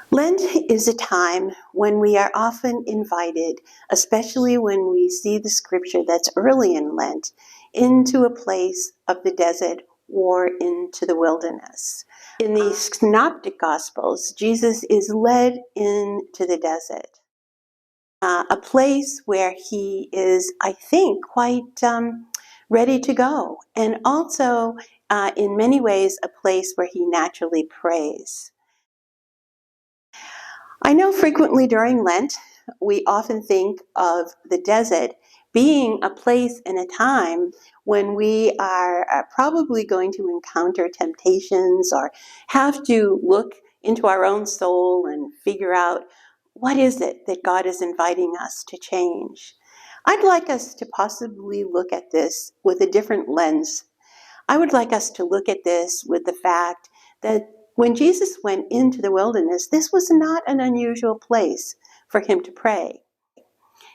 Lent is a time when we are often invited, especially when we see the scripture that's early in Lent, into a place of the desert or into the wilderness. In the Synoptic Gospels, Jesus is led into the desert, a place where he is, I think, quite ready to go, and also in many ways a place where he naturally prays. I know frequently during Lent, we often think of the desert being a place and a time when we are probably going to encounter temptations or have to look into our own soul and figure out what is it that God is inviting us to change. I'd like us to possibly look at this with a different lens. I would like us to look at this with the fact that when Jesus went into the wilderness, this was not an unusual place for him to pray.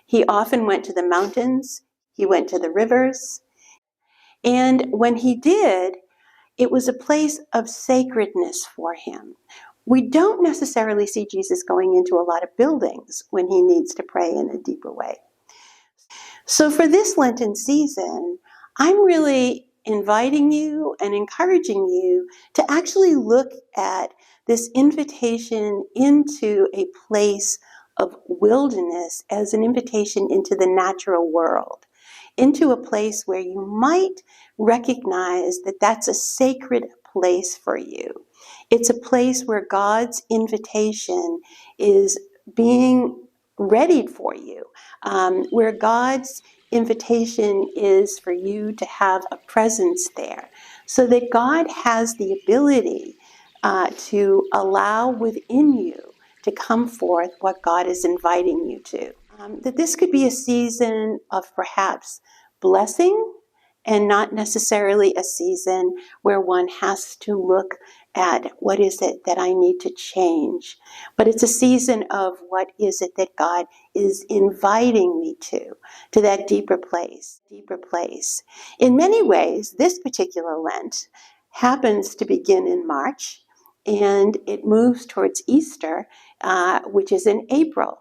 He often went to the mountains, he went to the rivers, and when he did, it was a place of sacredness for him. We don't necessarily see Jesus going into a lot of buildings when he needs to pray in a deeper way. So for this Lenten season, I'm really inviting you and encouraging you to actually look at this invitation into a place of wilderness as an invitation into the natural world, into a place where you might recognize that that's a sacred place for you. It's a place where God's invitation is being readied for you, where God's invitation is for you to have a presence there, so that God has the ability to allow within you to come forth what God is inviting you to. That this could be a season of perhaps blessing and not necessarily a season where one has to look at what is it that I need to change. But it's a season of what is it that God is inviting me to that deeper place. In many ways, this particular Lent happens to begin in March, and it moves towards Easter, which is in April.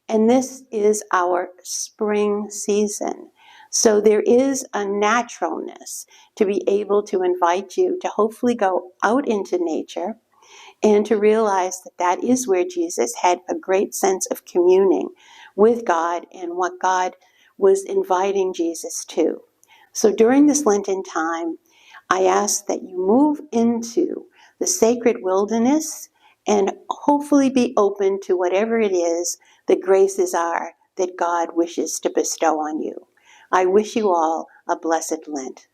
And this is our spring season. So there is a naturalness to be able to invite you to hopefully go out into nature and to realize that that is where Jesus had a great sense of communing with God and what God was inviting Jesus to. So during this Lenten time, I ask that you move into the sacred wilderness and hopefully be open to whatever it is the graces are that God wishes to bestow on you. I wish you all a blessed Lent.